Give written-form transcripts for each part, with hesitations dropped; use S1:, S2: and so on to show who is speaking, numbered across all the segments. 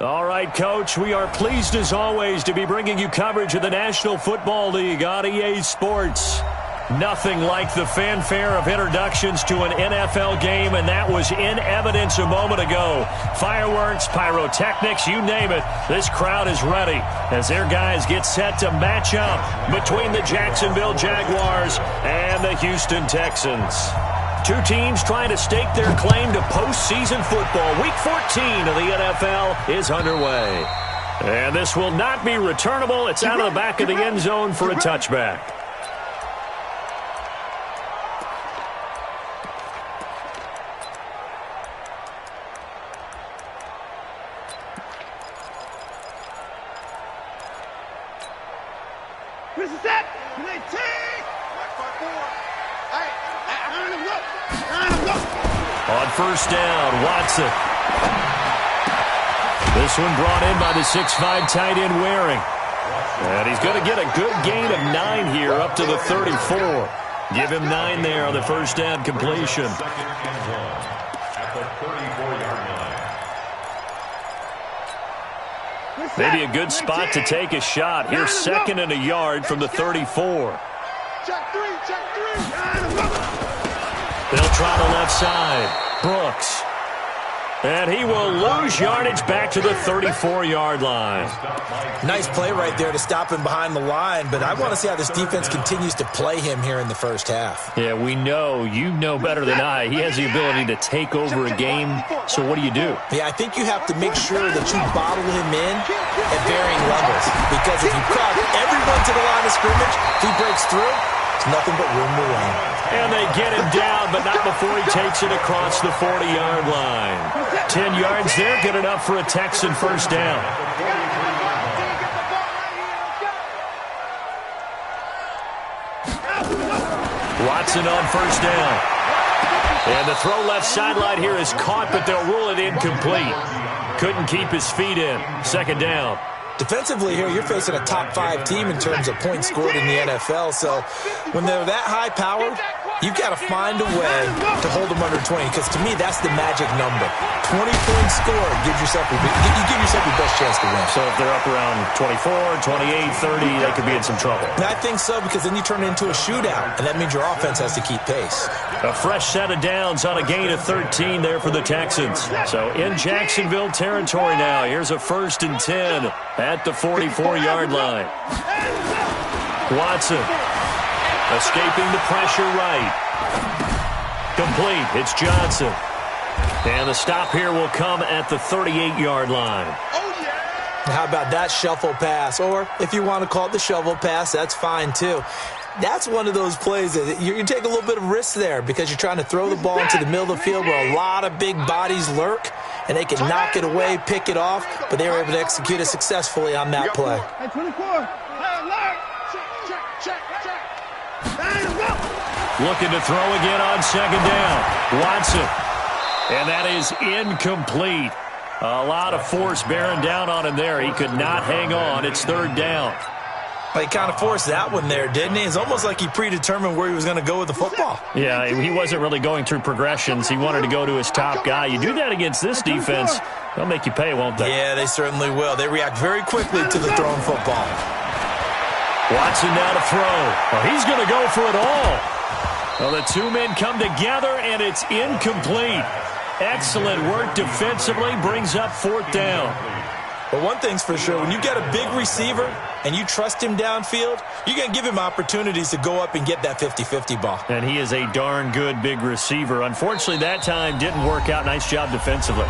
S1: All right, Coach, we are pleased as always to be bringing you coverage of the National Football League on EA Sports. Nothing like the fanfare of introductions to an NFL game, and that was in evidence a moment ago. Fireworks, pyrotechnics, you name it, this crowd is ready as their guys get set to match up between the Jacksonville Jaguars and the Houston Texans. Two teams trying to stake their claim to postseason football. Week 14 of the NFL is underway. And this will not be returnable. It's out of the back of the end zone for a touchback. On first down, Watson. This one brought in by the 6'5" tight end Waring. And he's going to get a good gain of 9 here up to the 34. Give him 9 there on the first down completion. Maybe a good spot to take a shot. Here's second and a yard from the 34. They'll try the left side. Brooks. And he will lose yardage back to the 34-yard line.
S2: Nice play right there to stop him behind the line, but I want to see how this defense continues to play him here in the first half.
S1: Yeah, we know. You know better than I. He has the ability to take over a game, so what do?
S2: Yeah, I think you have to make sure that you bottle him in at varying levels, because if you crowd everyone to the line of scrimmage, if he breaks through, it's nothing but room to run.
S1: And they get him down, but not before he takes it across the 40-yard line. 10 yards there, good enough for a Texan first down. Watson on first down. And the throw left sideline here is caught, but they'll rule it incomplete. Couldn't keep his feet in. Second down.
S2: Defensively here, you're facing a top-5 team in terms of points scored in the NFL. So when they're that high-powered, you've got to find a way to hold them under 20, because to me, that's the magic number. 20 points scored gives yourself you give yourself your best chance to win.
S1: So if they're up around 24, 28, 30, they could be in some trouble.
S2: And I think so, because then you turn it into a shootout, and that means your offense has to keep pace.
S1: A fresh set of downs on a gain of 13 there for the Texans. So in Jacksonville territory now, here's a 1st and 10 at the 44-yard line. Watson escaping the pressure right. Complete. It's Johnson. And the stop here will come at the 38-yard line.
S2: How about that shuffle pass? Or if you want to call it the shovel pass, that's fine too. That's one of those plays that you take a little bit of risk there, because you're trying to throw the ball into the middle of the field where a lot of big bodies lurk, and they can knock it away, pick it off, but they were able to execute it successfully on that play.
S1: Looking to throw again on second down. Watson. And that is incomplete. A lot of force bearing down on him there. He could not hang on. It's third down.
S2: He kind of forced that one there, didn't he? It's almost like he predetermined where he was going to go with the football.
S1: Yeah, he wasn't really going through progressions. He wanted to go to his top guy. You do that against this defense, they'll make you pay, won't they?
S2: Yeah, they certainly will. They react very quickly to the thrown football.
S1: Watson now to throw. Well, he's going to go for it all. Well, the two men come together, and it's incomplete. Excellent work defensively, brings up fourth down.
S2: But one thing's for sure, when you get a big receiver and you trust him downfield, you're going to give him opportunities to go up and get that 50-50 ball.
S1: And he is a darn good big receiver. Unfortunately, that time didn't work out. Nice job defensively.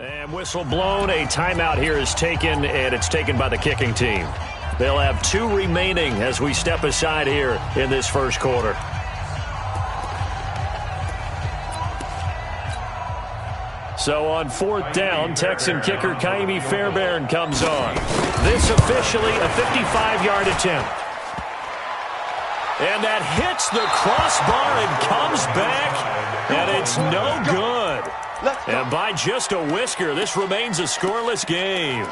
S1: And whistle blown. A timeout here is taken, and it's taken by the kicking team. They'll have 2 remaining as we step aside here in this first quarter. So on fourth down, Texan kicker Kaimi Fairbairn comes on. This officially a 55-yard attempt. And that hits the crossbar and comes back, and it's no good. And by just a whisker, this remains a scoreless game.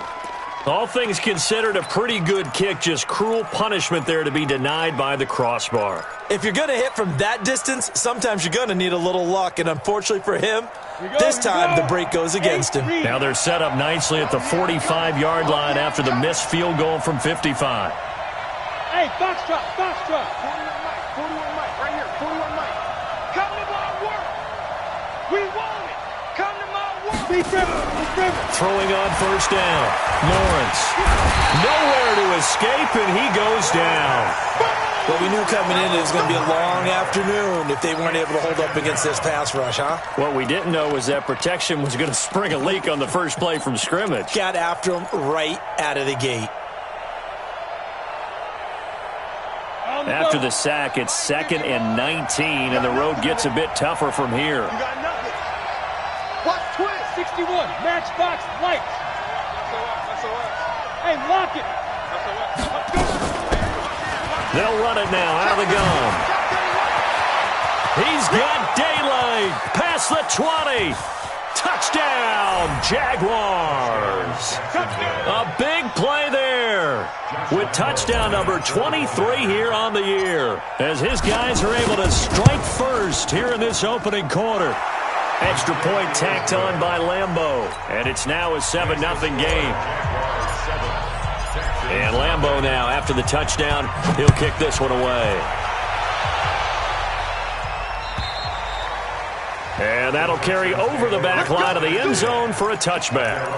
S1: All things considered, a pretty good kick, just cruel punishment there to be denied by the crossbar.
S2: If you're going to hit from that distance, sometimes you're going to need a little luck, and unfortunately for him, this time the break goes against him.
S1: Now they're set up nicely at the 45-yard line after the missed field goal from 55.
S3: Hey, foxtrot. 41 Mike, right here, 41 Mike. Come to my work. We want it. Come to my work. Be driven.
S1: Throwing on first down. Lawrence. Nowhere to escape, and he goes down.
S2: Well, we knew coming in it was going to be a long afternoon if they weren't able to hold up against this pass rush, huh?
S1: What we didn't know was that protection was going to spring a leak on the first play from scrimmage.
S2: Got after him right out of the gate.
S1: After the sack, it's 2nd and 19, and the road gets a bit tougher from here.
S3: You got nothing. Watch twist. 61. Matchbox lights. That's all right. Hey, lock it. Let's go.
S1: They'll run it now out of the gun. He's got daylight. Past the 20. Touchdown, Jaguars. A big play there with touchdown number 23 here on the year as his guys are able to strike first here in this opening quarter. Extra point tacked on by Lambeau, and it's now a 7-0 game. And Lambeau now, after the touchdown, he'll kick this one away. And that'll carry over the back line of the end zone for a touchback.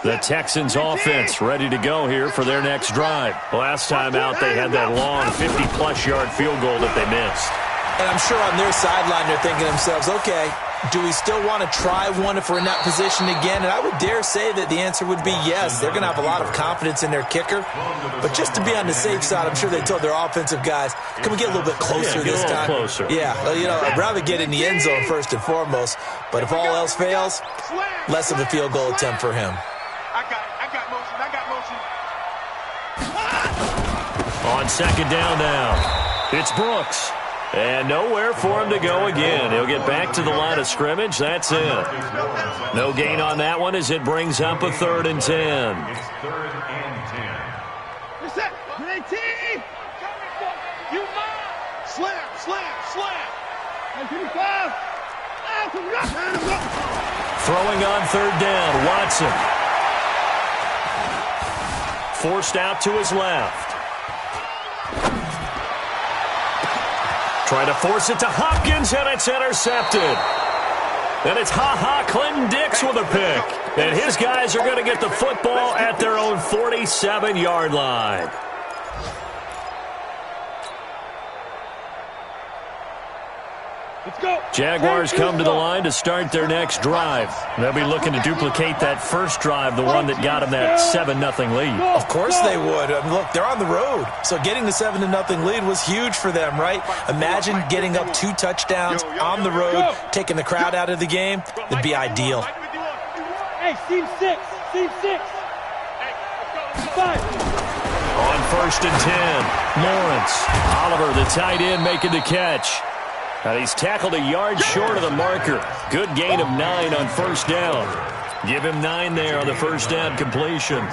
S1: The Texans offense ready to go here for their next drive. Last time out, they had that long 50-plus yard field goal that they missed.
S2: And I'm sure on their sideline they're thinking to themselves, okay, do we still want to try one if we're in that position again? And I would dare say that the answer would be yes. They're going to have a lot of confidence in their kicker. But just to be on the safe side, I'm sure they told their offensive guys, can we get a little bit closer this time?
S1: Closer.
S2: Yeah, well, you know, I'd rather get in the end zone first and foremost. But if all else fails, less of a field goal attempt for him.
S3: I got motion.
S1: On second down now, it's Brooks. And nowhere for him to go again. He'll get back to the line of scrimmage. That's it. No gain on that one as it brings up a 3rd and 10.
S3: Reset. 18. You mine. Slam. 25.
S1: Throwing on 3rd down, Watson. Forced out to his left. Try to force it to Hopkins, and it's intercepted. And it's Clinton Dix with a pick. And his guys are going to get the football at their own 47-yard line.
S3: Let's go.
S1: Jaguars come to the line to start their next drive. They'll be looking to duplicate that first drive, the one that got them that 7-0 lead.
S2: Of course they would. I mean, look, they're on the road. So getting the 7-0 lead was huge for them, right? Imagine getting up 2 touchdowns on the road, taking the crowd out of the game. It'd be ideal.
S3: Hey, Team 6. 5.
S1: On 1st and 10, Lawrence. Oliver, the tight end, making the catch. And he's tackled a yard short of the marker. Good gain of 9 on first down. Give him 9 there on the first down completion.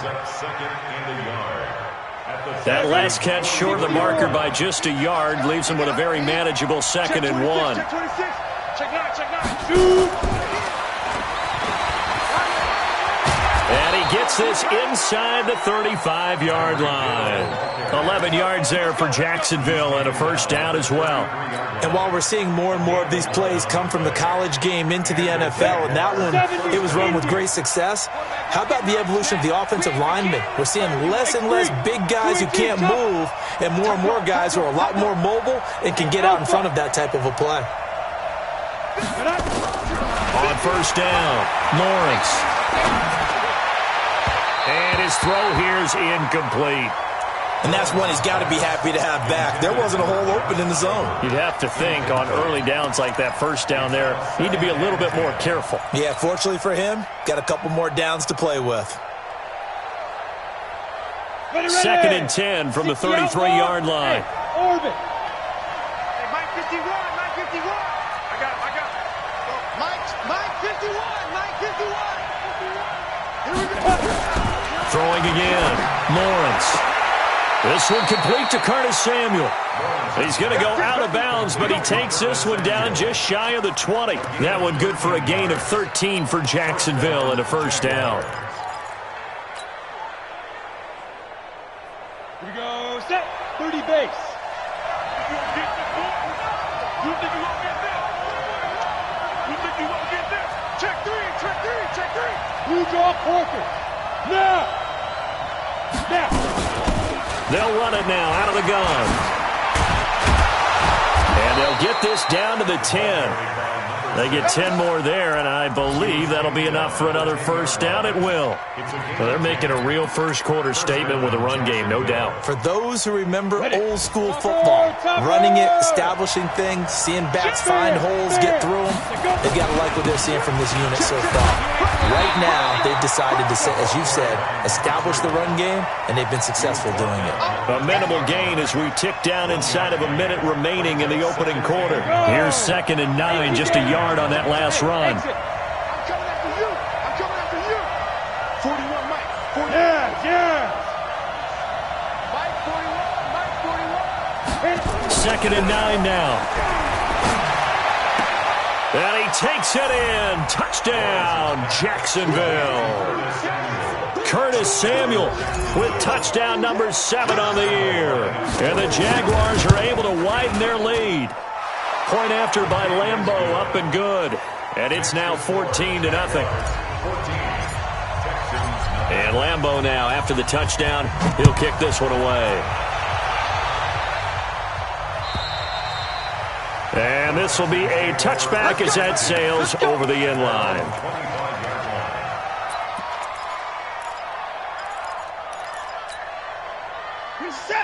S1: That last catch short of the marker by just a yard leaves him with a very manageable 2nd and 1. And he gets this inside the 35-yard line. 11 yards there for Jacksonville and a first down as well.
S2: And while we're seeing more and more of these plays come from the college game into the NFL, and that one, it was run with great success, how about the evolution of the offensive linemen? We're seeing less and less big guys who can't move and more guys who are a lot more mobile and can get out in front of that type of a play.
S1: On first down, Lawrence. And his throw here is incomplete.
S2: And that's one he's got to be happy to have back. There wasn't a hole open in the zone.
S1: You'd have to think on early downs like that first down there, need to be a little bit more careful.
S2: Yeah, fortunately for him, got a couple more downs to play with.
S1: Second and 10 from the 33-yard line.
S3: Hey, Orbit. Hey, Mike 51, Mike 51. I got him. Mike 51, Mike 51. Here we go.
S1: Throwing again. Lawrence. This one complete to Curtis Samuel. He's going to go out of bounds, but he takes this one down just shy of the 20. That one good for a gain of 13 for Jacksonville and a first down.
S3: Here we go. Set. 30 base. You think you're going to get this? You think you're going to get this? Check three, check three, check three. Blue draw Parker. Now.
S1: They'll run it now out of the gun. And they'll get this down to the 10. They get 10 more there, and I believe that'll be enough for another first down. It will. So they're making a real first-quarter statement with a run game, no doubt.
S2: For those who remember old-school football, running it, establishing things, seeing backs find holes, get through them, they've got to like what they're seeing from this unit so far. Right now, they've decided to, as you said, establish the run game, and they've been successful doing it.
S1: A minimal gain as we tick down inside of a minute remaining in the opening quarter. Here's 2nd and 9, just a yard on that last run.
S3: I'm coming after you. I'm coming after you. 41, Mike. 41. Yeah. Mike 41. Mike 41.
S1: 2nd and 9 now. And he takes it in. Touchdown, Jacksonville. Curtis Samuel with touchdown number 7 on the year. And the Jaguars are able to widen their lead. Point after by Lambeau, up and good. And it's now 14-0. And Lambeau now, after the touchdown, he'll kick this one away. And this will be a touchback as that sails over the end line.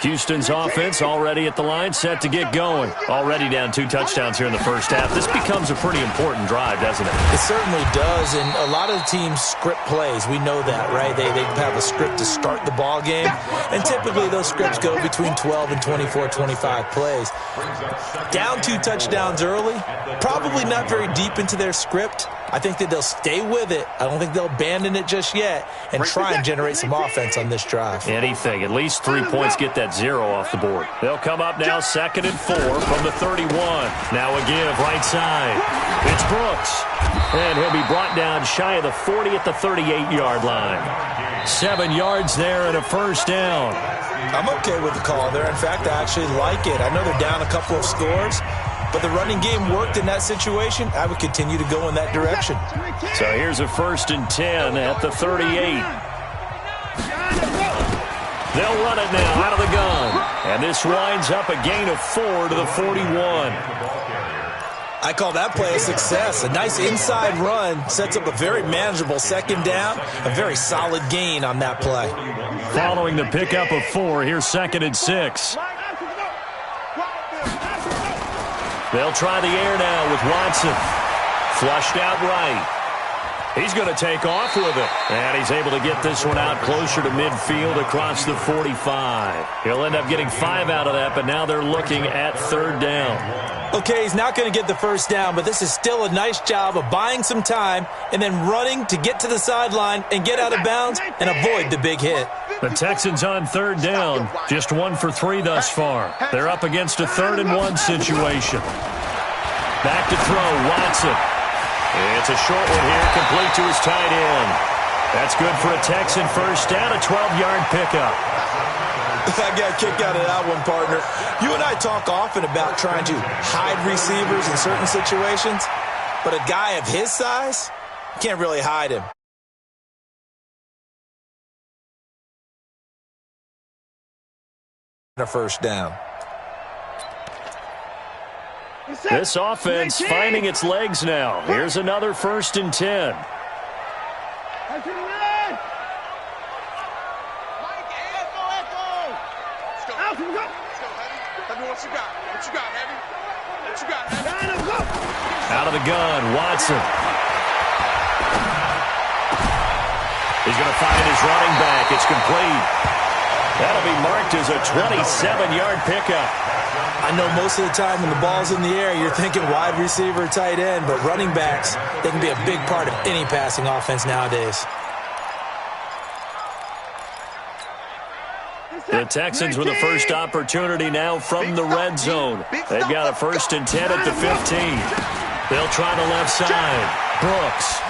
S1: Houston's offense already at the line, set to get going. Already down 2 touchdowns here in the first half. This becomes a pretty important drive, doesn't it?
S2: It certainly does, and a lot of the teams script plays. We know that, right? They have a script to start the ball game, and typically those scripts go between 12 and 24, 25 plays. Down 2 touchdowns early, probably not very deep into their script. I think that they'll stay with it. I don't think they'll abandon it just yet and try and generate some offense on this drive.
S1: Anything. At least 3 points get that 0 off the board. They'll come up now 2nd and 4 from the 31. Now a give right side. It's Brooks. And he'll be brought down shy of the 40 at the 38-yard line. 7 yards there and a first down.
S2: I'm okay with the call there. In fact, I actually like it. I know they're down a couple of scores, but the running game worked in that situation. I would continue to go in that direction.
S1: So here's a 1st and 10 at the 38. They'll run it now out of the gun. And this winds up a gain of 4 to the 41.
S2: I call that play a success. A nice inside run sets up a very manageable 2nd down. A very solid gain on that play.
S1: Following the pickup of 4, here's 2nd and 6. They'll try the air now with Watson. Flushed out right. He's going to take off with it. And he's able to get this one out closer to midfield across the 45. He'll end up getting 5 out of that, but now they're looking at 3rd down.
S2: Okay, he's not going to get the first down, but this is still a nice job of buying some time and then running to get to the sideline and get out of bounds and avoid the big hit.
S1: The Texans on 3rd down. Just 1 for 3 thus far. They're up against a 3rd and 1 situation. Back to throw, Watson. It's a short one here, complete to his tight end. That's good for a Texan first down, a 12-yard pickup.
S2: I got a kick out of that one, partner. You and I talk often about trying to hide receivers in certain situations, but a guy of his size, you can't really hide him. A first down.
S1: This offense finding its legs now. Here's another 1st and 10. Out of the gun, Watson. He's going to find his running back. It's complete. That'll be marked as a 27-yard pickup.
S2: I know most of the time when the ball's in the air, you're thinking wide receiver, tight end, but running backs, they can be a big part of any passing offense nowadays.
S1: The Texans with the first opportunity now from the red zone. They've got a 1st and 10 at the 15. They'll try the left side. Brooks.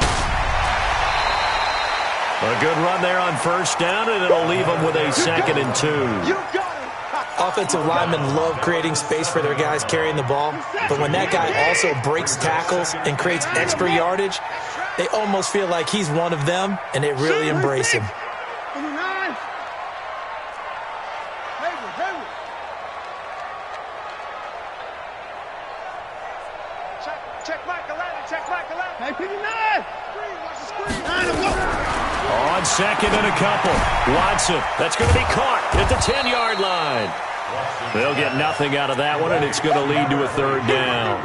S1: A good run there on 1st down, and it'll leave them with a 2nd and 2.
S2: Offensive linemen love creating space for their guys carrying the ball, but when that guy also breaks tackles and creates extra yardage, they almost feel like he's one of them, and they really embrace him.
S1: On 2nd and a couple. Watson. That's going to be caught at the 10-yard line. They'll get nothing out of that one, and it's going to lead to a 3rd down.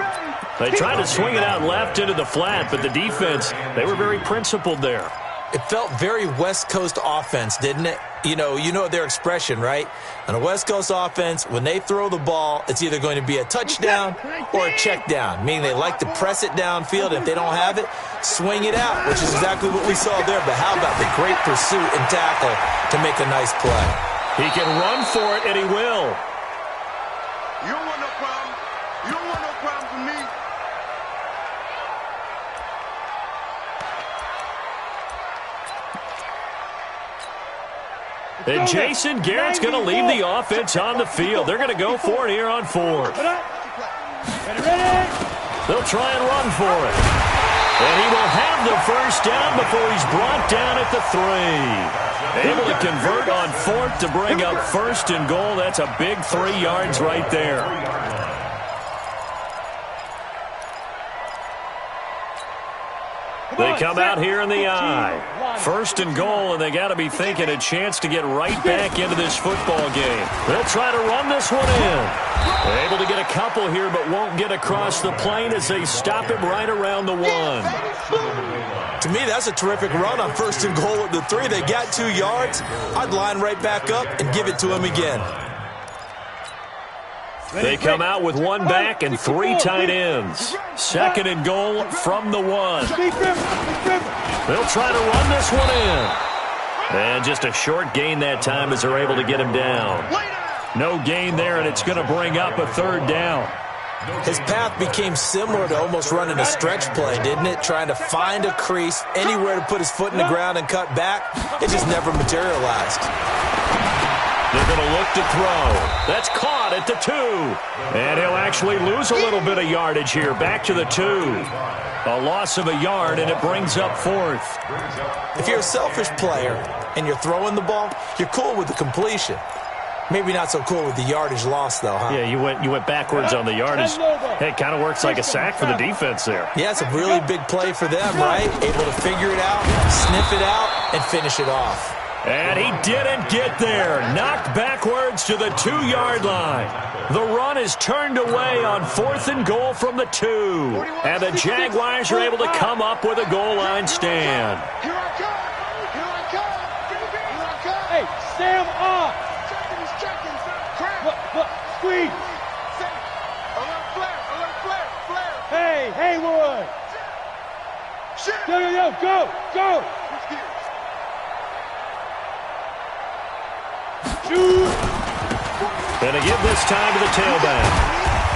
S1: They tried to swing it out left into the flat, but the defense, they were very principled there.
S2: It felt very West Coast offense, didn't it? You know their expression, right? On a West Coast offense, when they throw the ball, it's either going to be a touchdown or a check down, meaning they like to press it downfield. If they don't have it, swing it out, which is exactly what we saw there. But how about the great pursuit and tackle to make a nice play?
S1: He can run for it, and he will.
S3: You don't want no problem. You don't want no problem with me.
S1: And Jason Garrett's going to leave the offense on the field. They're going to go for it here on 4th. They'll try and run for it. And he will have the 1st down before he's brought down at the 3. Able to convert on 4th to bring up 1st and goal. That's a big 3 yards right there. They come out here in the I. 1st and goal, and they got to be thinking a chance to get right back into this football game. They'll try to run this one in. They're able to get a couple here, but won't get across the plane as they stop him right around the 1.
S2: To me, that's a terrific run on 1st and goal at the 3. They got 2 yards. I'd line right back up and give it to him again.
S1: They come out with 1 back and 3 tight ends. 2nd and goal from the 1. They'll try to run this one in. And just a short gain that time as they're able to get him down. No gain there, and it's going to bring up a 3rd down.
S2: His path became similar to almost running a stretch play, didn't it? Trying to find a crease, anywhere to put his foot in the ground and cut back. It just never materialized.
S1: They're going to look to throw. That's caught at the 2. And he'll actually lose a little bit of yardage here. Back to the 2. A loss of a yard, and it brings up 4th.
S2: If you're a selfish player and you're throwing the ball, you're cool with the completion. Maybe not so cool with the yardage loss, though, huh?
S1: Yeah, you went backwards on the yardage. Hey, it kind of works like a sack for the defense there.
S2: Yeah, it's a really big play for them, right? Able to figure it out, sniff it out, and finish it off.
S1: And he didn't get there. Knocked backwards to the 2-yard line. The run is turned away on 4th and goal from the 2. And the Jaguars are able to come up with a goal line stand.
S3: Here I come. Here I come. Here I come. Hey, Sam off. He's checking. Crap. Squeeze. Alert flare. Alert flare. Flare. Hey, Haywood. Shit. Yo, go.
S1: And to give this time to the tailback.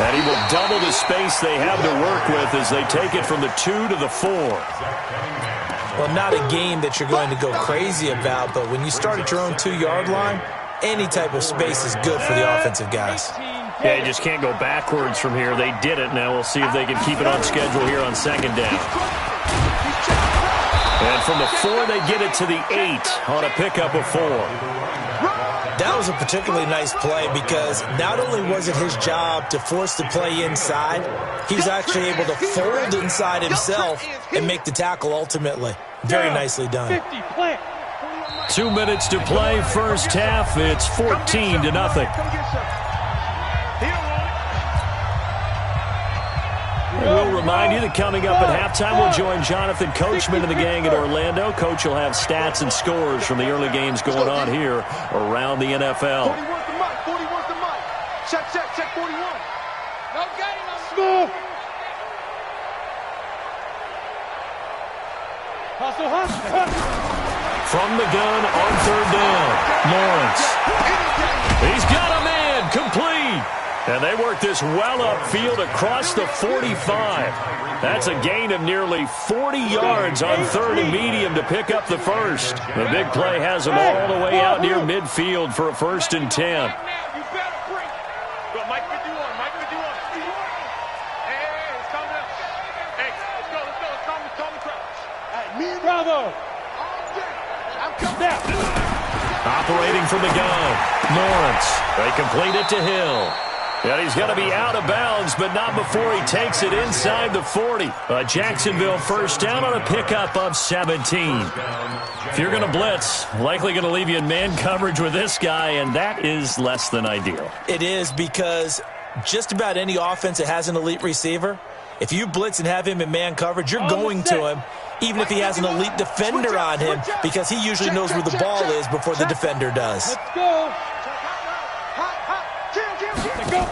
S1: And he will double the space they have to work with as they take it from the 2 to the 4.
S2: Well, not a game that you're going to go crazy about, but when you start at your own 2-yard line, any type of space is good for the offensive guys.
S1: Yeah, you just can't go backwards from here. They did it. Now we'll see if they can keep it on schedule here on 2nd down. And from the 4, they get it to the 8 on a pickup of 4.
S2: That was a particularly nice play because not only was it his job to force the play inside, he was actually able to fold inside himself and make the tackle ultimately. Very nicely done.
S1: 2 minutes to play, first half. It's 14-0. remind you that coming up at halftime, we'll join Jonathan Coachman and the gang in Orlando. Coach will have stats and scores from the early games going on here around the NFL.
S3: 40 wants the mic. 40 wants the mic. Check 41. No game. Smooth. Hustle.
S1: From the gun on third down, Lawrence. He's got a man, complete. And they work this well upfield across the 45. That's a gain of nearly 40 yards on third and medium to pick up the first. The big play has them all the way out near midfield for a 1st and 10.
S3: Bravo.
S1: Operating from the gun, Lawrence. They complete it to Hill. And he's going to be out of bounds, but not before he takes it inside the 40. A Jacksonville first down on a pickup of 17. If you're going to blitz, likely going to leave you in man coverage with this guy, and that is less than ideal.
S2: It is, because just about any offense that has an elite receiver, if you blitz and have him in man coverage, you're going to him, even if he has an elite defender on him, because he usually knows where the ball is before the defender does.
S3: Let's go. Go.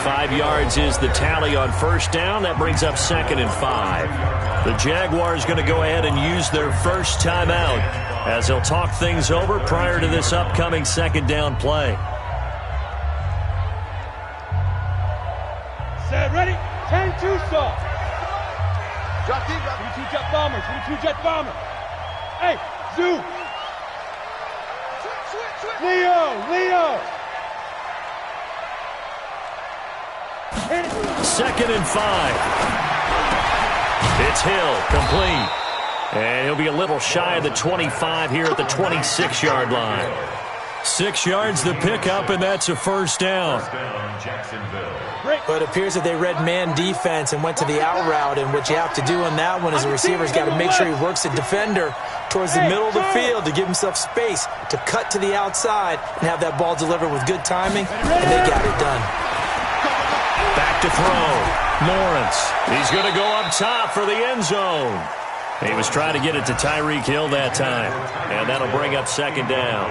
S1: 5 yards is the tally on first down. That brings up 2nd and 5. The Jaguars going to go ahead and use their first timeout as they'll talk things over prior to this upcoming 2nd down play.
S3: Set, ready? 10-2 stop. Drop deep. 22 jet bomber. 22 jet bomber. Hey, Zoo. Leo.
S1: 2nd and 5. It's Hill, complete. And he'll be a little shy of the 25 here at the 26-yard line. 6 yards the pickup, and that's a first down.
S2: But it appears that they read man defense and went to the out route, and what you have to do on that one is the receiver's got to make sure he works the defender towards the middle of the field to give himself space to cut to the outside and have that ball delivered with good timing, and they got it done.
S1: Back to throw. Lawrence. He's going to go up top for the end zone. He was trying to get it to Tyreek Hill that time, and that'll bring up 2nd down.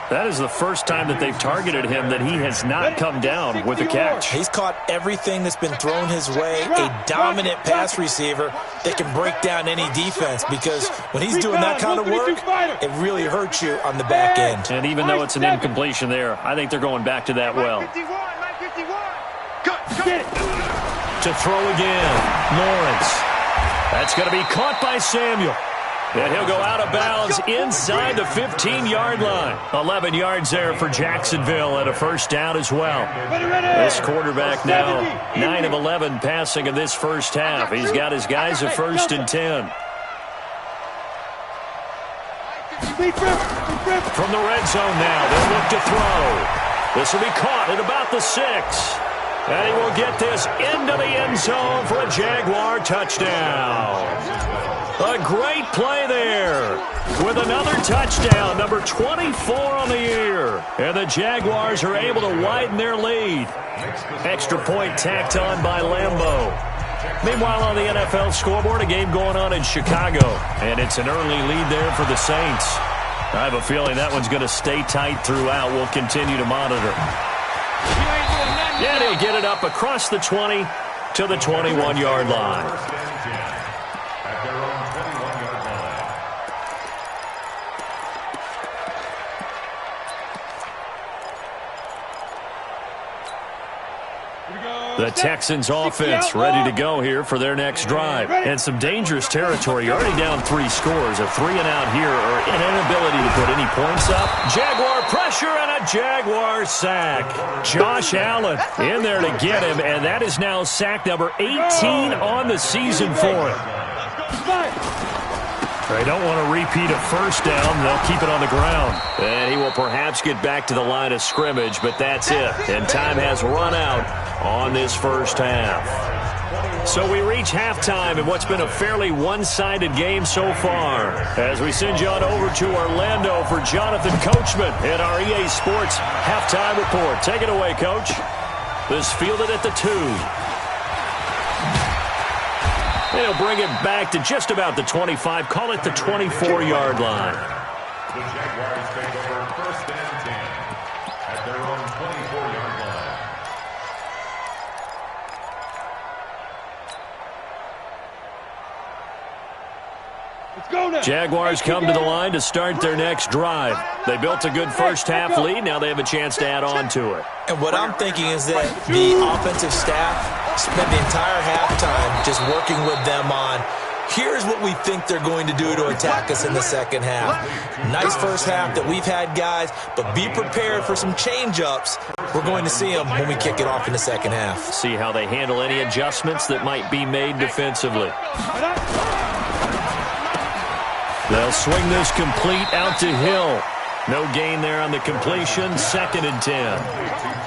S1: That is the first time that they've targeted him that he has not come down with a catch.
S2: He's caught everything that's been thrown his way, a dominant pass receiver that can break down any defense, because when he's doing that kind of work, it really hurts you on the back end.
S1: And even though it's an incompletion there, I think they're going back to that well. To throw again, Lawrence. That's going to be caught by Samuel. And he'll go out of bounds inside the 15-yard line. 11 yards there for Jacksonville and a first down as well. This quarterback now 9 of 11 passing in this first half. He's got his guys a 1st and 10. From the red zone now, they'll look to throw. This will be caught at about the 6. And he will get this into the end zone for a Jaguar touchdown. A great play there with another touchdown, number 24 on the year. And the Jaguars are able to widen their lead. Extra point tacked on by Lambeau. Meanwhile, on the NFL scoreboard, a game going on in Chicago. And it's an early lead there for the Saints. I have a feeling that one's going to stay tight throughout. We'll continue to monitor. And he'll get it up across the 20 to the 21-yard line. The Texans offense ready to go here for their next drive. And some dangerous territory. You're already down 3 scores. A 3-and-out here or an inability to put any points up. Jaguar pressure and a Jaguar sack. Josh Allen in there to get him, and that is now sack number 18 on the season for him. They don't want to repeat a first down. They'll keep it on the ground. And he will perhaps get back to the line of scrimmage, but that's it. And time has run out on this first half. So we reach halftime in what's been a fairly one-sided game so far. As we send you on over to Orlando for Jonathan Coachman in our EA Sports halftime report. Take it away, Coach. This fielded at the 2. They'll bring it back to just about the 25. Call it the 24-yard line.
S4: The Jaguars take over 1st and 10 at their own 24-yard line.
S1: Jaguars come to the line to start their next drive. They built a good first-half lead. Now they have a chance to add on to it.
S2: And what I'm thinking is that the offensive staff spent the entire halftime just working with them on, here's what we think they're going to do to attack us in the second half. Nice first half that we've had, guys, but be prepared for some change-ups. We're going to see them when we kick it off in the second half.
S1: See how they handle any adjustments that might be made defensively. They'll swing this complete out to Hill. No gain there on the completion. 2nd and 10.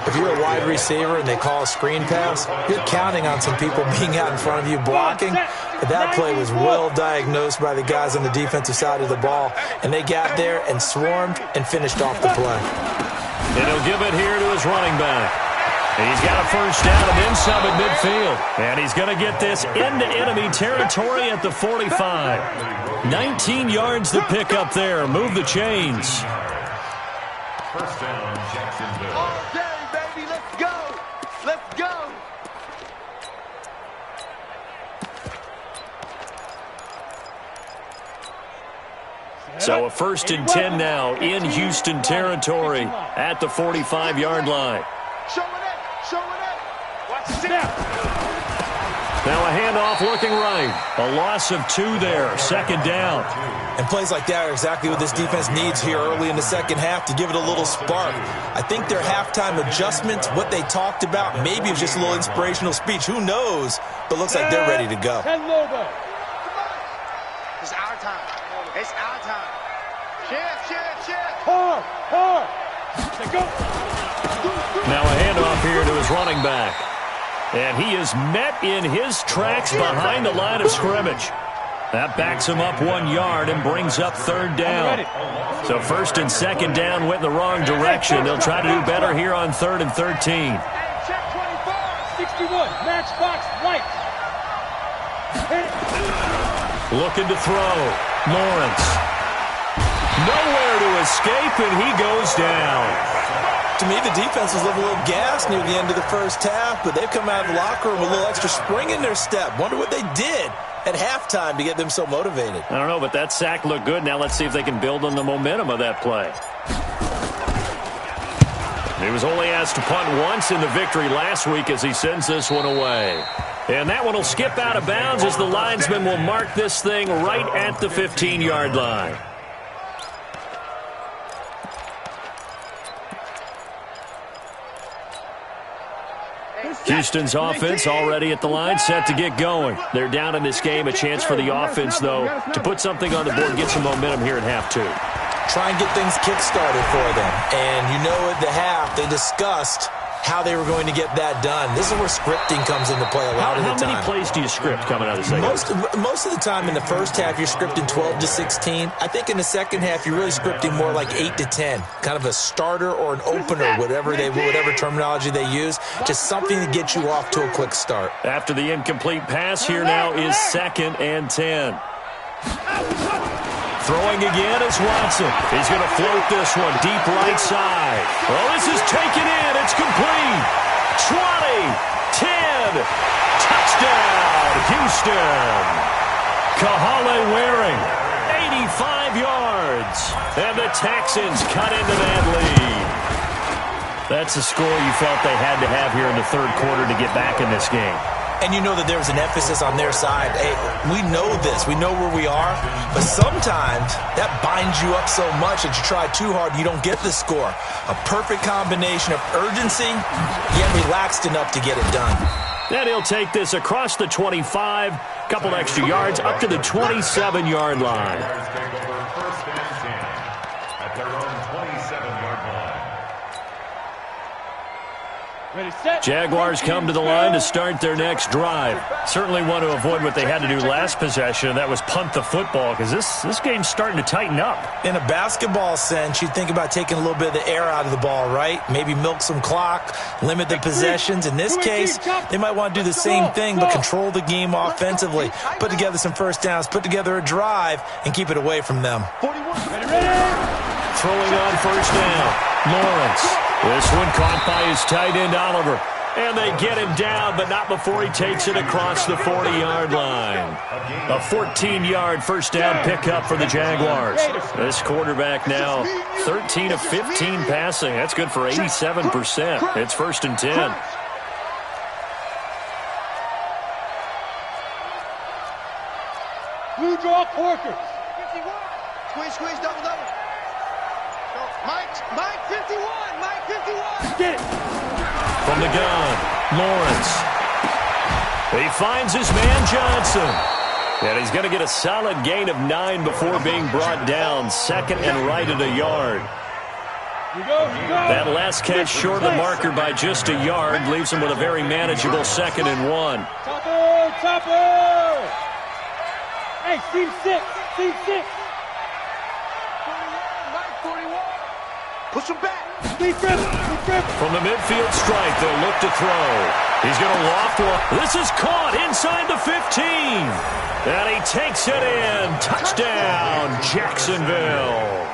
S2: If you're a wide receiver and they call a screen pass, you're counting on some people being out in front of you blocking. But that play was well diagnosed by the guys on the defensive side of the ball, and they got there and swarmed and finished off the play.
S1: And he'll give it here to his running back. He's got a first down and then some at midfield. And he's going to get this into enemy territory at the 45. 19 yards to pick up there. Move the chains.
S4: 1st down, Jacksonville.
S3: All day, baby. Let's go. Let's go.
S1: So a 1st and 10 now in Houston territory at the 45-yard line.
S3: Show it up. Show it up. Watch the snap.
S1: Now a handoff looking right. A loss of 2 there. 2nd down.
S2: And plays like that are exactly what this defense needs here early in the second half to give it a little spark. I think their halftime adjustments, what they talked about, maybe it was just a little inspirational speech. Who knows? But looks like they're ready to go.
S3: It's our time. It's our time. Cheer. Hard. Go.
S1: Now a handoff here to his running back. And he is met in his tracks behind the line of scrimmage. That backs him up 1 yard and brings up 3rd down. So 1st and 2nd down went in the wrong direction. They'll try to do better here on 3rd and 13.
S3: Check 25, 61, matchbox light.
S1: Looking to throw. Lawrence. Nowhere to escape, and he goes down.
S2: To me, the defense was a little gas near the end of the first half, but they've come out of the locker room with a little extra spring in their step. Wonder what they did at halftime to get them so motivated.
S1: I don't know, but that sack looked good. Now let's see if they can build on the momentum of that play. He was only asked to punt once in the victory last week as he sends this one away. And that one will skip out of bounds as the linesman will mark this thing right at the 15-yard line. Houston's offense already at the line, set to get going. They're down in this game. A chance for the offense, though, to put something on the board, get some momentum here at half 2.
S2: Try and get things kick-started for them. And you know at the half, they discussed how they were going to get that done. This is where scripting comes into play a lot of the time.
S1: How many plays do you script coming out of the second half?
S2: Most of the time in the first half, you're scripting 12 to 16. I think in the second half, you're really scripting more like 8 to 10. Kind of a starter or an opener, whatever terminology they use. Just something to get you off to a quick start.
S1: After the incomplete pass, here now is 2nd and 10. Throwing again is Watson. He's going to float this one deep right side. Well, this is taken in. It's complete. 20, 10, touchdown, Houston. Kahale Waring, 85 yards. And the Texans cut into that lead. That's a score you felt they had to have here in the third quarter to get back in this game.
S2: And you know that there was an emphasis on their side. Hey, we know this. We know where we are. But sometimes that binds you up so much that you try too hard, you don't get the score. A perfect combination of urgency, yet relaxed enough to get it done.
S1: Then he'll take this across the 25, couple extra yards, up to the 27-yard line.
S3: Ready, set.
S1: Jaguars come to the line to start their next drive. Certainly want to avoid what they had to do last possession, and that was punt the football, because this game's starting to tighten up.
S2: In a basketball sense, you think about taking a little bit of the air out of the ball, right? Maybe milk some clock, limit the possessions. In this case, they might want to do the same thing, but control the game offensively. Put together some first downs, put together a drive, and keep it away from them.
S1: Throwing on first down, Lawrence. This one caught by his tight end, Oliver. And they get him down, but not before he takes it across the 40-yard line. A 14-yard first down pickup for the Jaguars. This quarterback now 13 of 15 passing. That's good for 87%. It's 1st and 10.
S3: Blue draw Corkers.
S5: Squeeze, double. Mike 51, Mike 51.
S3: Get it.
S1: From the gun, Lawrence. He finds his man Johnson. And he's going to get a solid gain of 9 before being brought down. 2nd and right at a yard.
S3: You go.
S1: That last catch short of the marker by just a yard leaves him with a very manageable 2nd and 1.
S3: Topper. Hey, team 6.
S5: Mike 41. Push him back.
S1: From the midfield stripe, they'll look to throw. He's going to loft one. This is caught inside the 15. And he takes it in. Touchdown, Jacksonville.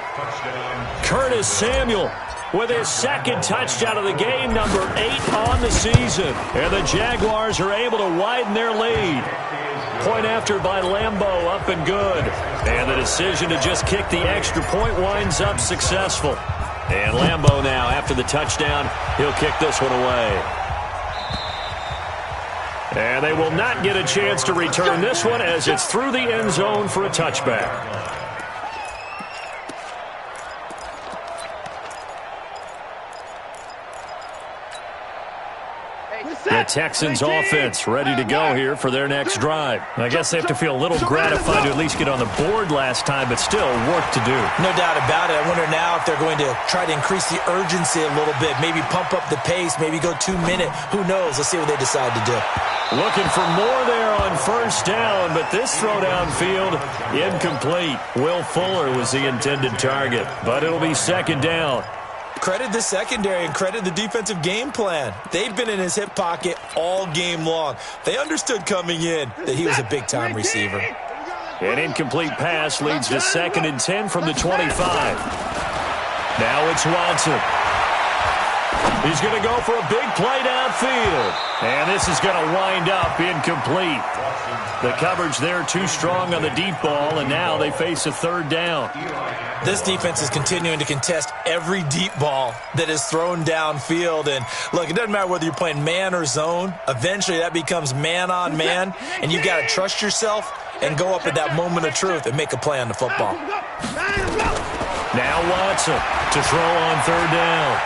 S1: Curtis Samuel with his 2nd touchdown of the game, number 8 on the season. And the Jaguars are able to widen their lead. Point after by Lambeau, up and good. And the decision to just kick the extra point winds up successful. And Lambeau now, after the touchdown, he'll kick this one away. And they will not get a chance to return this one as it's through the end zone for a touchback. The Texans offense ready to go here for their next drive. I guess they have to feel a little gratified to at least get on the board last time, but still work to do.
S2: No doubt about it. I wonder now if they're going to try to increase the urgency a little bit, maybe pump up the pace, maybe go 2-minute. Who knows? Let's see what they decide to do.
S1: Looking for more there on first down, but this throw downfield, incomplete. Will Fuller was the intended target, but it'll be 2nd down.
S2: Credit the secondary and credit the defensive game plan. They've been in his hip pocket all game long. They understood coming in that he was a big-time receiver.
S1: An incomplete pass leads to 2nd and 10 from the 25. Now it's Watson. He's going to go for a big play downfield. And this is going to wind up incomplete. The coverage there too strong on the deep ball, and now they face a 3rd down.
S2: This defense is continuing to contest every deep ball that is thrown downfield. And look, it doesn't matter whether you're playing man or zone. Eventually that becomes man on man, and you've got to trust yourself and go up at that moment of truth and make a play on the football.
S1: Now Watson to throw on 3rd down.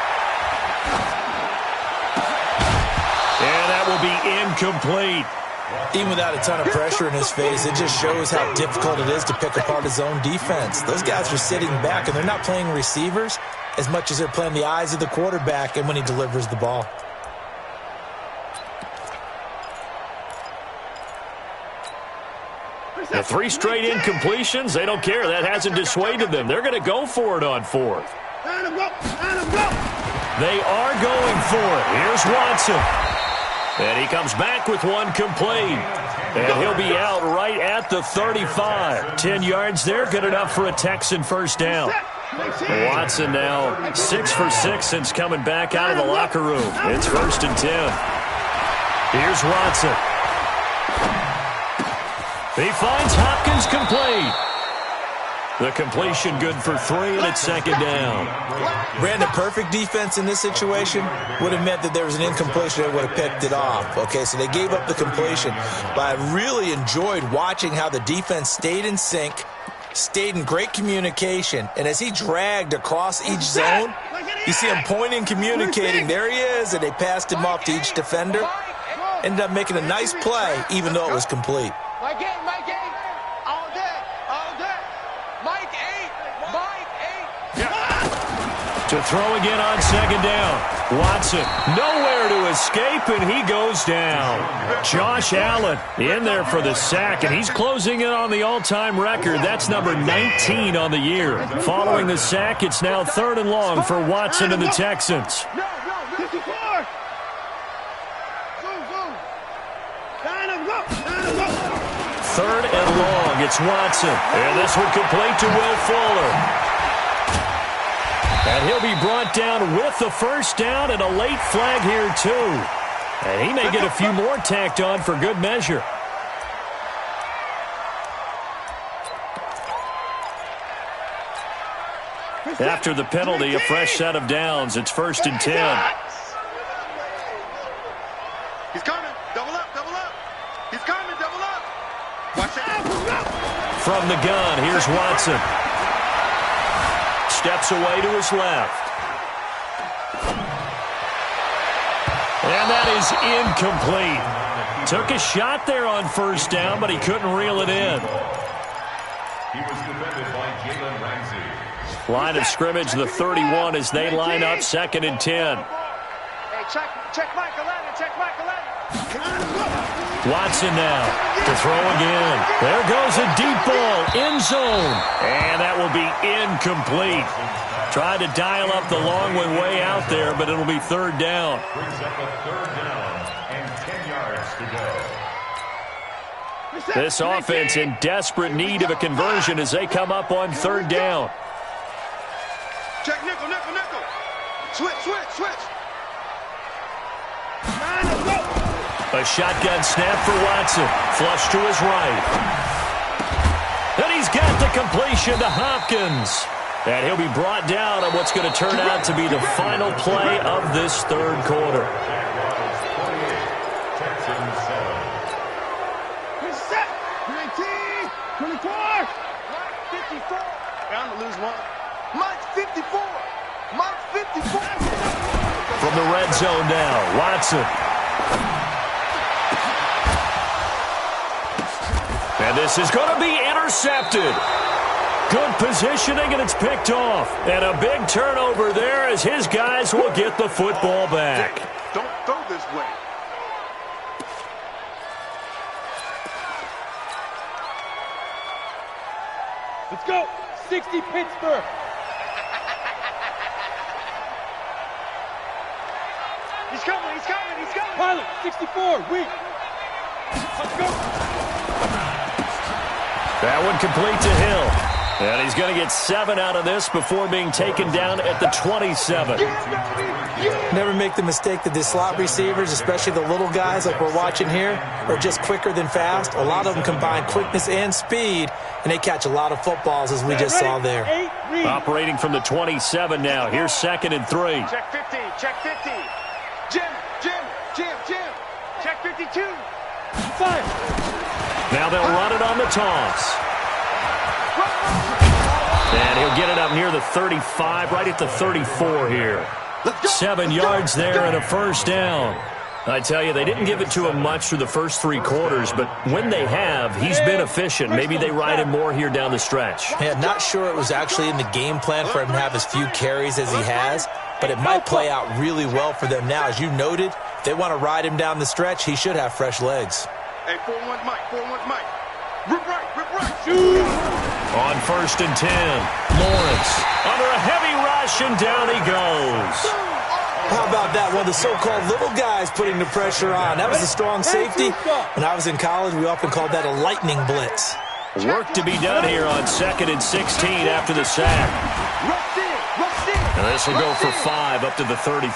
S1: And that will be incomplete.
S2: Even without a ton of pressure in his face, it just shows how difficult it is to pick apart his own defense. Those guys are sitting back, and they're not playing receivers as much as they're playing the eyes of the quarterback and when he delivers the ball.
S1: The 3 straight incompletions, they don't care. That hasn't dissuaded them. They're going to go for it on 4th. They are going for it. Here's Watson. And he comes back with one complete. And he'll be out right at the 35. 10 yards there, good enough for a Texan first down. Watson now 6 for 6 since coming back out of the locker room. It's 1st and 10. Here's Watson. He finds Hopkins complete. The completion good for 3, and it's 2nd down.
S2: Brandon, perfect defense in this situation would have meant that there was an incompletion. They would have picked it off. Okay, so they gave up the completion. But I really enjoyed watching how the defense stayed in sync, stayed in great communication, and as he dragged across each zone, you see him pointing, communicating. There he is, and they passed him off to each defender. Ended up making a nice play, even though it was complete.
S5: Mike 8, all day. Mike 8.
S1: To throw again on 2nd down. Watson, nowhere to escape, and he goes down. Josh Allen in there for the sack, and he's closing in on the all-time record. That's number 19 on the year. Following the sack, it's now 3rd and long for Watson and the Texans. Third and long, it's Watson. And this one complete to Will Fuller. And he'll be brought down with the first down and a late flag here, too. And he may get a few more tacked on for good measure. After the penalty, a fresh set of downs. It's 1st and 10.
S5: He's coming. Double up, double up. He's coming, double up. Watch out.
S1: From the gun, here's Watson. Steps away to his left. And that is incomplete. Took a shot there on first down, but he couldn't reel it in.
S4: He was defended by Jalen Ramsey.
S1: Line of scrimmage, the 31 as they line up 2nd and 10.
S5: Hey, check Michael Allen, check Michael Allen.
S1: Watson now to throw again. There goes a deep ball, end zone. And that will be incomplete. Tried to dial up the long one way out there, but it'll be 3rd down.
S4: Brings up a 3rd down and 10 yards to go.
S1: This offense in desperate need of a conversion as they come up on 3rd down.
S5: Check nickel, nickel, nickel. Switch.
S1: A shotgun snap for Watson. Flush to his right. And he's got the completion to Hopkins. And he'll be brought down on what's going to turn out to be the final play of this 3rd quarter.
S4: Texans 7.
S5: He's set. 19, 24. Mike 54. Bound to lose one. Mike 54. Mike 54.
S1: From the red zone now, Watson. And this is going to be intercepted. Good positioning, and it's picked off. And a big turnover there as his guys will get the football back.
S5: Don't throw this way.
S3: Let's go. 60 Pittsburgh.
S5: He's coming.
S3: Pilot, 64, weak. Let's go.
S1: That one complete to Hill. And he's going to get 7 out of this before being taken down at the 27.
S2: Never make the mistake that the slot receivers, especially the little guys like we're watching here, are just quicker than fast. A lot of them combine quickness and speed, and they catch a lot of footballs, as we just saw there.
S1: Operating from the 27 now. Here's 2nd and 3.
S5: Check 50. Check 50. Jim. Check 52.
S3: 5.
S1: Now they'll run it on the toss. And he'll get it up near the 35, right at the 34 here. 7 yards there and a first down. I tell you, they didn't give it to him much through the first 3 quarters, but when they have, he's been efficient. Maybe they ride him more here down the stretch.
S2: Yeah, not sure it was actually in the game plan for him to have as few carries as he has, but it might play out really well for them now. As you noted, if they want to ride him down the stretch, he should have fresh legs.
S5: Hey, 4-1 Mike. Rip right.
S1: On 1st and 10, Lawrence under a heavy rush, and down he goes.
S2: How about that? One of the so-called little guys putting the pressure on. That was a strong safety. When I was in college, we often called that a lightning blitz.
S1: Work to be done here on 2nd and 16 after the sack. And this will go for 5 up to the 33.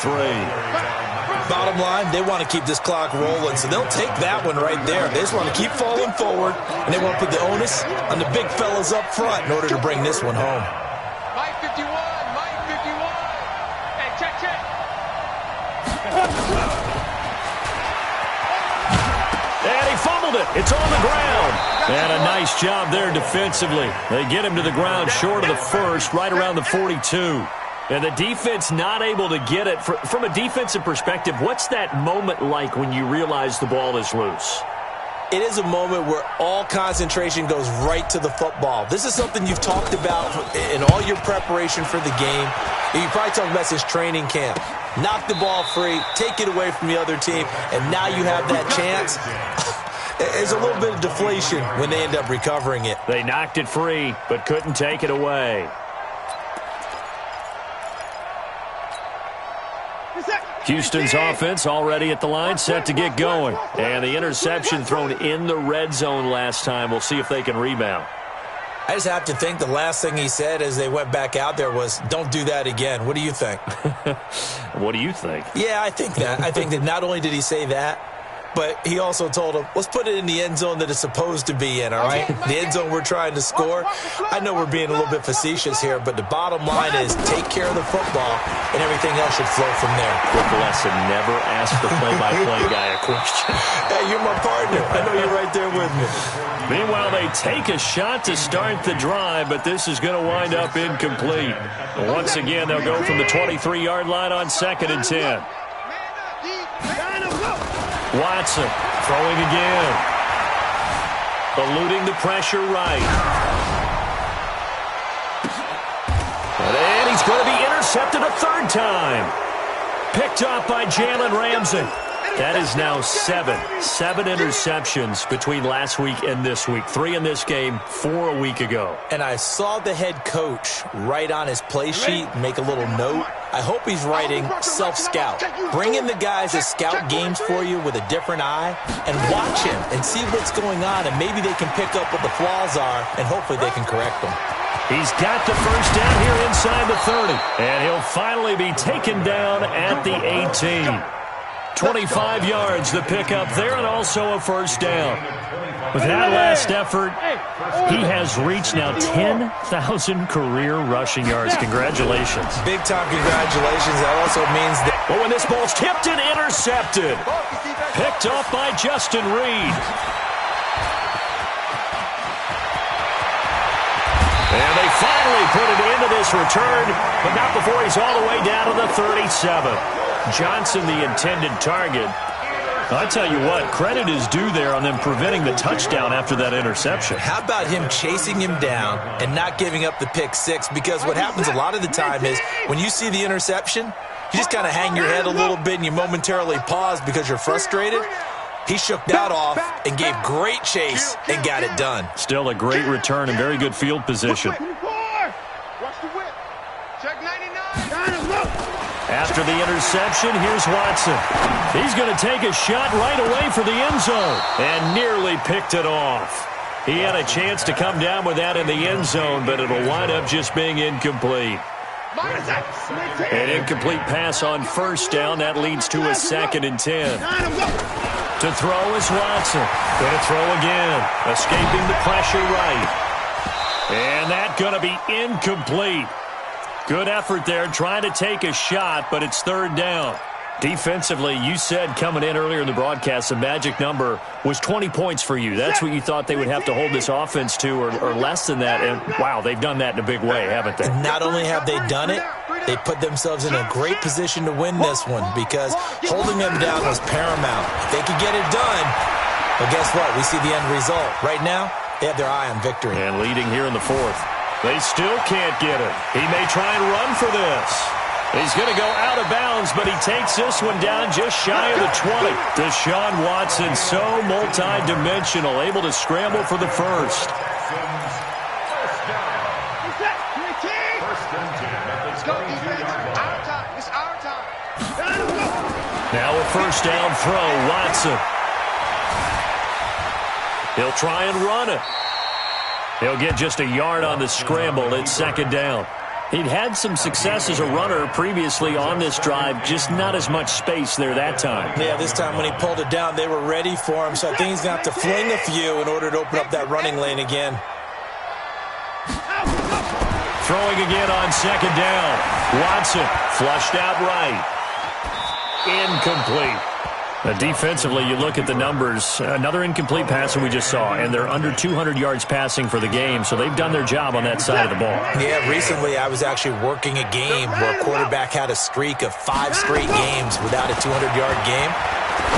S2: Bottom line, they want to keep this clock rolling, so they'll take that one right there. They just want to keep falling forward, and they want to put the onus on the big fellas up front in order to bring this one home.
S5: Mike 51. Hey, check.
S1: And he fumbled it. It's on the ground. And a nice job there defensively. They get him to the ground short of the first, right around the 42. And the defense not able to get it. From a defensive perspective, what's that moment like when you realize the ball is loose?
S2: it is a moment where all concentration goes right to the football. This is something you've talked about in all your preparation for the game. You probably talked about since training camp. Knock the ball free, take it away from the other team, and now you have that chance. There's a little bit of deflation when they end up recovering it.
S1: They knocked it free, but couldn't take it away. Houston's offense already at the line, set to get going. And the interception thrown in the red zone last time. We'll see if they can rebound.
S2: I just have to think the last thing he said as they went back out there was, don't do that again. What do you think?
S1: What do you think?
S2: Yeah, I think that. I think that not only did he say that, but he also told him, let's put it in the end zone that it's supposed to be in, all right? The end zone we're trying to score. I know we're being a little bit facetious here, but the bottom line is take care of the football, and everything else should flow from there.
S1: Quick lesson, never ask the play-by-play guy a question.
S2: Hey, you're my partner. I know you're right there with me.
S1: Meanwhile, they take a shot to start the drive, but this is going to wind up incomplete. Once again, they'll go from the 23-yard line on 2nd and 10. Watson throwing again. Eluding the pressure right. And he's going to be intercepted a third time. Picked off by Jalen Ramsey. That is now 7 interceptions between last week and this week. 3 in this game, 4 a week ago.
S2: And I saw the head coach write on his play sheet, make a little note. I hope he's writing self-scout. Bring in the guys that scout games for you with a different eye and watch him and see what's going on, and maybe they can pick up what the flaws are, and hopefully they can correct them.
S1: He's got the first down here inside the 30, and he'll finally be taken down at the 18. 25 yards the pickup there, and also a first down. With that last effort, he has reached now 10,000 career rushing yards. Congratulations.
S2: Big time congratulations. That also means that...
S1: Oh, and this ball's tipped and intercepted. Picked off by Justin Reed. And they finally put it into this return, but not before he's all the way down to the 37. Johnson, the intended target. I tell you what, credit is due there on them preventing the touchdown after that interception.
S2: How about him chasing him down and not giving up the pick six? Because what happens a lot of the time is when you see the interception, you just kind of hang your head a little bit and you momentarily pause because you're frustrated. He shook that off and gave great chase and got it done.
S1: Still a great return and very good field position.
S5: Watch the whip. Check 99.
S1: After the interception, here's Watson. He's going to take a shot right away for the end zone and nearly picked it off. He had a chance to come down with that in the end zone, but it'll wind up just being incomplete. An incomplete pass on first down. That leads to a 2nd and 10. To throw is Watson. Going to throw again. Escaping the pressure right. And that's going to be incomplete. Good effort there, trying to take a shot, but it's 3rd down. Defensively, you said coming in earlier in the broadcast, the magic number was 20 points for you. That's what you thought they would have to hold this offense to, or less than that. And, wow, they've done that in a big way, haven't they?
S2: And not only have they done it, they put themselves in a great position to win this one because holding them down was paramount. If they could get it done, well, guess what? We see the end result. Right now, they have their eye on victory.
S1: And leading here in the 4th. They still can't get it. He may try and run for this. He's going to go out of bounds, but he takes this one down just shy of the 20. Deshaun Watson, so multi-dimensional, able to scramble for the first. Now a first down throw, Watson. He'll try and run it. He'll get just a yard on the scramble. It's 2nd down. He'd had some success as a runner previously on this drive, just not as much space there that time.
S2: Yeah, this time when he pulled it down, they were ready for him, so I think he's going to have to fling a few in order to open up that running lane again.
S1: Throwing again on 2nd down. Watson flushed out right. Incomplete. Defensively, you look at the numbers. Another incomplete pass that we just saw, and they're under 200 yards passing for the game, so they've done their job on that side of the ball.
S2: Yeah, recently I was actually working a game where a quarterback had a streak of 5 straight games without a 200-yard game.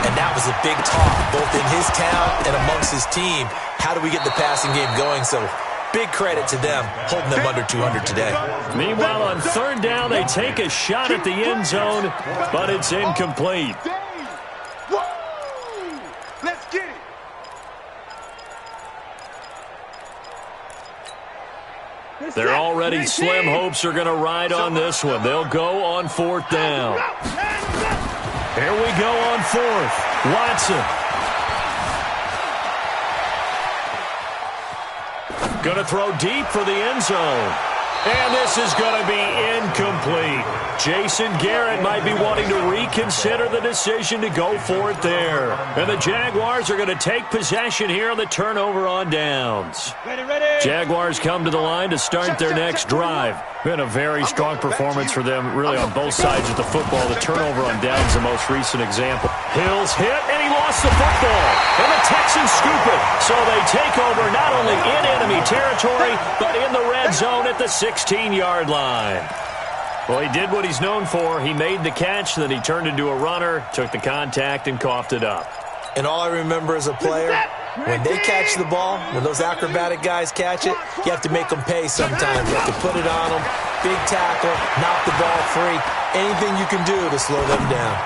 S2: And that was a big talk, both in his town and amongst his team. How do we get the passing game going? So big credit to them, holding them under 200 today.
S1: Meanwhile, on third down, they take a shot at the end zone, but it's incomplete.
S5: Let's get it.
S1: They're already slim hopes are going to ride on this one. They'll go on fourth down. Here we go on fourth. Watson. Going to throw deep for the end zone. And this is going to be incomplete. Jason Garrett might be wanting to reconsider the decision to go for it there. And the Jaguars are going to take possession here on the turnover on downs. Jaguars come to the line to start their next drive. Been a very strong performance for them, really, on both sides of the football. The turnover on downs, the most recent example. Hills hit, and he lost the football. And the Texans scoop it. So they take over not only in enemy territory, but in the red zone at the 16-yard line. Well, he did what he's known for. He made the catch, then he turned into a runner, took the contact, and coughed it up.
S2: And all I remember as a player, when they catch the ball, when those acrobatic guys catch it, you have to make them pay sometimes. You have to put it on them, big tackle, knock the ball free, anything you can do to slow them down.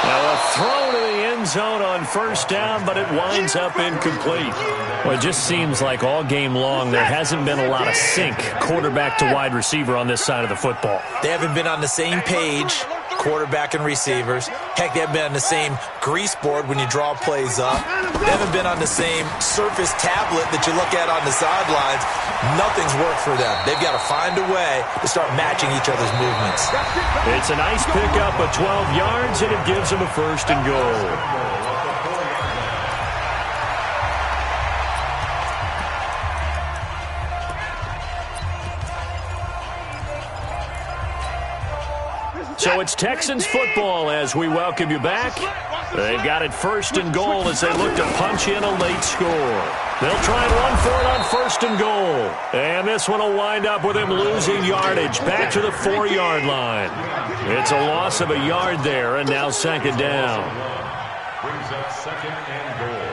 S1: Now a throw to the end zone on first down, but it winds up incomplete. Well, it just seems like all game long there hasn't been a lot of sync quarterback to wide receiver on this side of the football.
S2: They haven't been on the same page, quarterback and receivers. Heck, they haven't been on the same grease board when you draw plays up. They haven't been on the same surface tablet that you look at on the sidelines. Nothing's worked for them. They've got to find a way to start matching each other's movements.
S1: It's a nice pickup of 12 yards, and it gives them a first and goal. So it's Texans football as we welcome you back. They've got it first and goal as they look to punch in a late score. They'll try and run for it on first and goal. And this one will wind up with him losing yardage back to the 4-yard line. It's a loss of a yard there, and now second down.
S4: Brings up second and goal.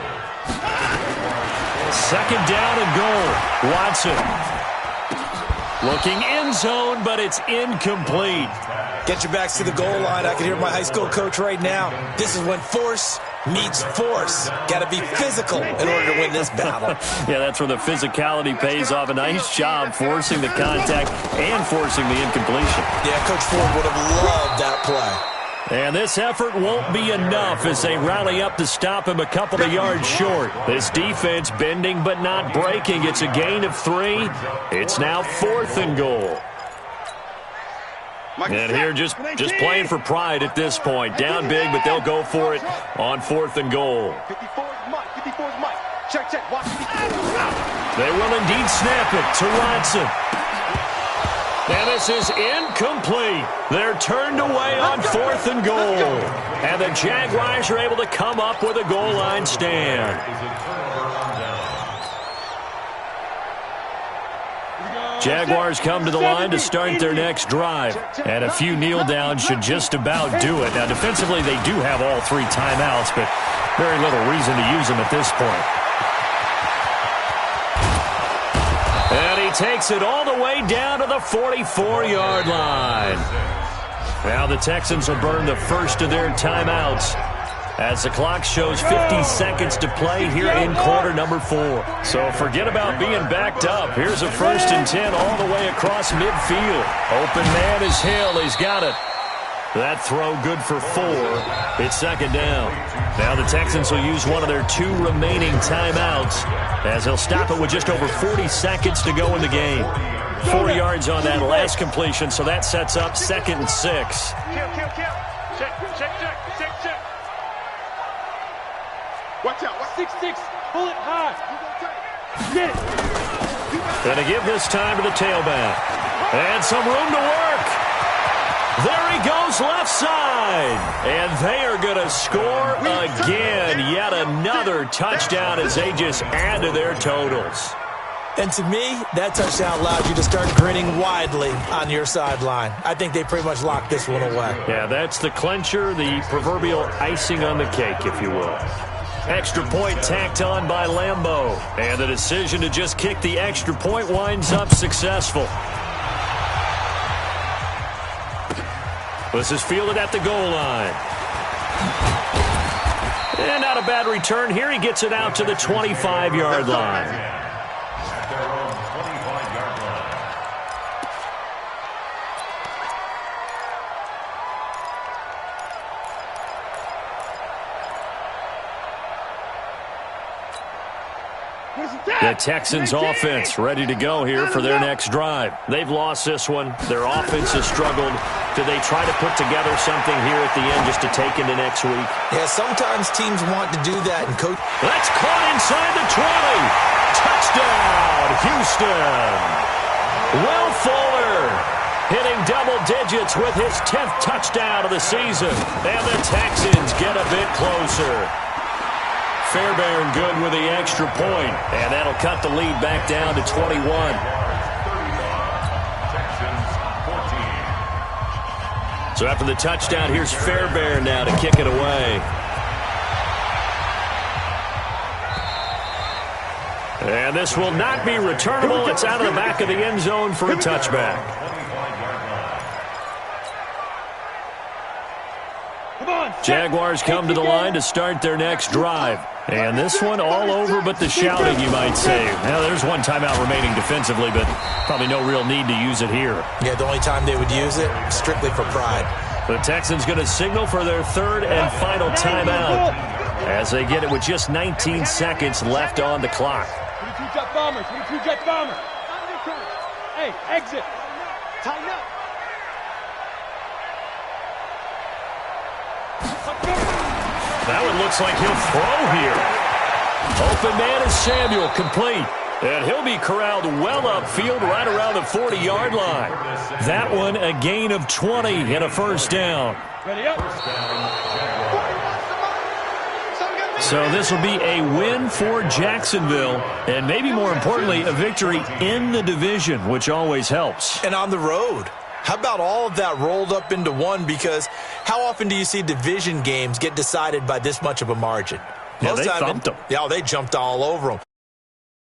S1: Second down and goal. Watson. Looking end zone, but it's incomplete.
S2: Get your backs to the goal line. I can hear my high school coach right now. This is when force meets force. Got to be physical in order to win this battle.
S1: Yeah, that's where the physicality pays off. A nice job forcing the contact and forcing the incompletion.
S2: Yeah, Coach Ford would have loved that play.
S1: And this effort won't be enough as they rally up to stop him a couple of yards short. This defense bending but not breaking. It's a gain of 3. It's now fourth and goal. And here just playing for pride at this point. Down big, but they'll go for it on fourth and goal.
S5: 54's Mike. 54's Mike. Check. Watch.
S1: They will indeed snap it to Watson. And this is incomplete. They're turned away on fourth and goal. And the Jaguars are able to come up with a goal line stand. Jaguars come to the line to start their next drive. And a few kneel downs should just about do it. Now, defensively, they do have all 3 timeouts, but very little reason to use them at this point. And he takes it all the way down to the 44-yard line. Now the Texans will burn the first of their timeouts as the clock shows 50 seconds to play here in quarter number 4. So forget about being backed up. Here's a 1st and 10 all the way across midfield. Open man is Hill. He's got it. That throw good for 4. It's second down. Now the Texans will use one of their 2 remaining timeouts as they'll stop it with just over 40 seconds to go in the game. 4 yards on that last completion, so that sets up 2nd and 6.
S5: Kill. Check. Watch out.
S3: 6-6. Pull it high. Get it.
S1: Going to give this time to the tailback. And some room to work. There he goes left side. And they are going to score again. Yet another touchdown as they just add to their totals.
S2: And to me, that touchdown allowed you to start grinning widely on your sideline. I think they pretty much locked this one away.
S1: Yeah, that's the clincher, the proverbial icing on the cake, if you will. Extra point tacked on by Lambeau. And the decision to just kick the extra point winds up successful. This is fielded at the goal line. And not a bad return here. He gets it out to the 25-yard line. The Texans offense ready to go here for their next drive. They've lost this one. Their offense has struggled. Do they try to put together something here at the end just to take into next week?
S2: Yeah, sometimes teams want to do that. And coach,
S1: that's caught inside the 20. Touchdown, Houston. Will Fuller hitting double digits with his 10th touchdown of the season. And the Texans get a bit closer. Fairbairn good with the extra point, and that'll cut the lead back down to 21. So after the touchdown, here's Fairbairn now to kick it away. And this will not be returnable. It's out of the back of the end zone for a touchback. Jaguars come to the line to start their next drive. And this one all over but the shouting, you might say. Now, there's one timeout remaining defensively, but probably no real need to use it here.
S2: Yeah, the only time they would use it, strictly for pride.
S1: The Texans going to signal for their third and final timeout as they get it with just 19 seconds left on the clock.
S3: 22 jet bombers, 22 jet bombers. Hey, exit. Tighten up.
S1: That one looks like he'll throw here. Open man is Samuel, complete. And he'll be corralled well upfield right around the 40-yard line. That one a gain of 20 and a first down.
S3: Ready up.
S1: So this will be a win for Jacksonville, and maybe more importantly, a victory in the division, which always helps.
S2: And on the road. How about all of that rolled up into one? Because how often do you see division games get decided by this much of a margin?
S1: Yeah, they thumped them.
S2: Yeah, they jumped all over them.